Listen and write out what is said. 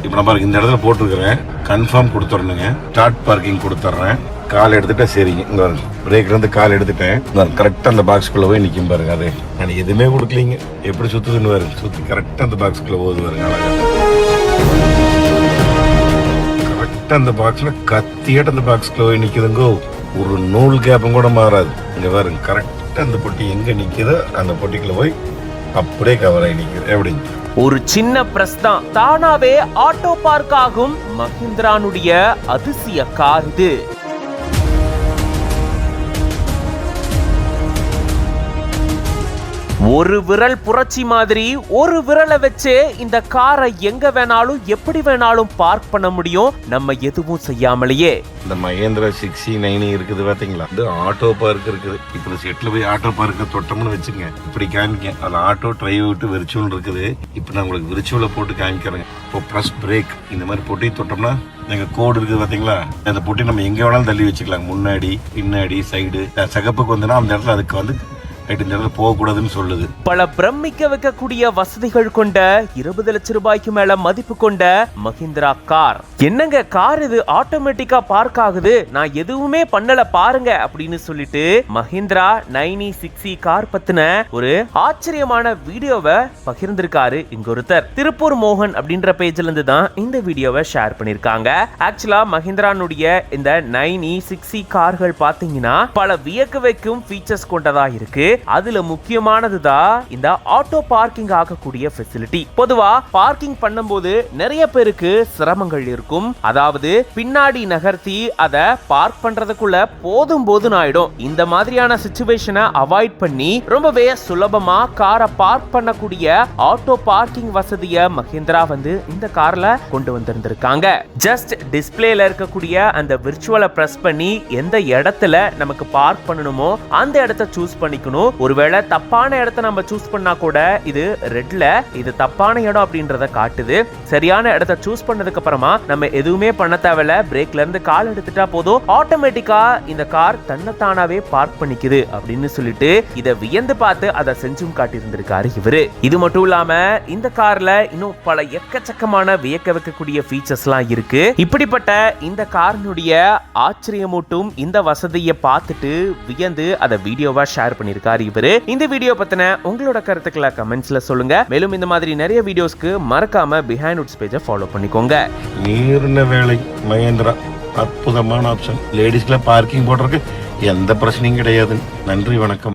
இப்போ நான் பாருங்க இந்த இடத்துல போட்டிருக்கிறேன், கன்ஃபார்ம் கொடுத்துடணுங்க. ஸ்டார்ட் பார்க்கிங் கொடுத்துட்றேன். கால் எடுத்துட்டா சரிங்க. இங்கே பிரேக்ல இருந்து கால் எடுத்துட்டேன். கரெக்டாக அந்த பாக்ஸ்குள்ளே போய் நிற்கும் பாருங்க. அது நான் எதுவுமே கொடுக்கலீங்க, எப்படி சுற்றுதுன்னு பாருங்க. சுற்றி கரெக்டாக அந்த பாக்ஸ்குள்ளே போகுது பாருங்க. அழகா கரெக்டாக அந்த பாக்ஸில் கத்தியாட்ட அந்த பாக்ஸ்குள்ளே போய் நிற்குதுங்கோ. ஒரு நூல் கேப்பும் கூட மாறாது. இங்கே பாருங்க கரெக்டாக அந்த பொட்டி எங்கே நிற்கிதோ அந்த பொட்டிக்குள்ளே போய் அப்படியே கவர் ஆகி நிற்குது. எப்படிங்க? ஒரு சின்ன பிரஸ் தான் தானாவே ஆட்டோ பார்க் ஆகும் மஹிந்திரானுடைய அதிசய கார் இது. ஒரு விரல் புரட்சி மாதிரி ஒரு விரலை வச்சு இந்த காரை எங்க வேணாலும் எப்படி வேணாலும் பார்க் பண்ண முடியும், நம்ம எதுவும் செய்யாமலேயே. இந்த மகேந்திரா 690 இருக்குது பாத்தீங்களா, இது ஆட்டோ பார்க் இருக்குது. இப்போ செட்டில் போய் ஆட்டோ பார்க்க தொட்டோம்னு வச்சுங்க, இப்படி காமிக்க அதில் ஆட்டோ டிரைவ் விட்டு விர்ச்சுவல் இருக்குது. இப்போ நான் உங்களுக்கு விர்ச்சுவலை போட்டு காமிக்கிறேங்க. இப்போ ப்ளஸ் பிரேக் இந்த மாதிரி போட்டி தொட்டோம்னா எங்கள் கோடு இருக்குது பார்த்தீங்களா, அந்த பொட்டி நம்ம எங்கே வேணாலும் தள்ளி வச்சுக்கலாம். முன்னாடி பின்னாடி சைடு சகப்புக்கு வந்தோன்னா அந்த இடத்துல அதுக்கு வந்து போகக்கூடாதுன்னு சொல்லுது. பல பிரமிக்க வைக்கக்கூடிய வசதிகள் கொண்ட 20 லட்சம் ரூபாய்க்கு மேல மதிப்பு கொண்ட மஹிந்திரா கார். என்னங்க கார் இது ஆட்டோமேட்டிக்கா பார்க் ஆகுது, நான் எதுவுமே பண்ணல பாருங்க அப்படின்னு சொல்லிட்டு மஹிந்திரா 9e6e கார் பத்தின ஒரு ஆச்சரியமான வீடியோவை பகிர்ந்திருக்காரு இங்க ஒருத்தர். திருப்பூர் மோகன் அப்படின்ற பேஜ்ல இருந்து தான் இந்த வீடியோவை ஷேர் பண்ணிருக்காங்க. ஆக்சுவலா மஹிந்திரானுடைய இந்த 9e6e கார்கள் பாத்தீங்கன்னா பல வியக்க வைக்கும் ஃபீச்சர்ஸ் கொண்டதா இருக்கு. அதுல முக்கியமானதுதான் இந்த ஆட்டோ பார்க்கிங் ஆகக்கூடிய ஃபெசிலிட்டி. பொதுவா பார்க்கிங் பண்ணும்போது நிறைய பேருக்கு சிரமங்கள் இருக்கும். அதாவது பின்னாடி நகர்த்தி அதை பார்க் பண்றதுக்குள்ள போதும் ஆயிடும். இந்த மாதிரியான சிச்சுவேஷனை அவாய்ட் பண்ணி ரொம்பவே சுலபமா காரை பார்க் பண்ணக்கூடிய ஆட்டோ பார்க்கிங் வசதியை மஹிந்திரா வந்து இந்த கார்ல கொண்டு வந்திருந்திருக்காங்க. ஜஸ்ட் டிஸ்பிளேல இருக்கக்கூடிய அந்த விர்ச்சுவலை பிரஸ் பண்ணி எந்த இடத்துல நமக்கு பார்க் பண்ணணுமோ அந்த இடத்தை சூஸ் பண்ணிக்கணும். ஒருவேளை தப்பான இடத்தை நம்ம சூஸ் பண்ணா கூட இது ரெட்ல இது தப்பான இடம் அப்படின்றத காட்டுது. சரியான இடத்தை சூஸ் பண்ணதுக்கு அப்புறமா நம்ம எதுவுமே பண்ண தேவையில்ல, பிரேக்ல இருந்து கால் எடுத்துட்டா போதும், ஆட்டோமேட்டிக்கா இந்த கார் தன்னைத்தானாவே பார்க் பண்ணிக்குது அப்படின்னு சொல்லிட்டு இதை வியந்து பார்த்து அதை செஞ்சும் காட்டி இருந்திருக்காரு இவரு. இது மட்டும் இல்லாம இந்த கார்ல இன்னும் பல எக்கச்சக்கமான வியக்க வைக்கக்கூடிய ஃபீச்சர்ஸ் எல்லாம் இருக்கு. இப்படிப்பட்ட இந்த காரினுடைய ஆச்சரியமூட்டும் இந்த வசதியை பார்த்துட்டு வியந்து அதை வீடியோவா ஷேர் பண்ணிருக்காரு இவரு. இந்த வீடியோ பத்தின உங்களோட கருத்துக்களை கமெண்ட்ஸ்ல சொல்லுங்க. மேலும் இந்த மாதிரி நிறைய வீடியோஸ்க்கு மறக்காம பிஹைண்ட் வுட்ஸ் பேஜை ஃபாலோ பண்ணிக்கோங்க. நீர்ன வேலை மகேந்திரா அற்புதமான ஆப்ஷன். லேடிஸ்க்குள்ள பார்க்கிங் போடுறதுக்கு எந்த பிரச்சனையும் கிடையாது. நன்றி, வணக்கம்.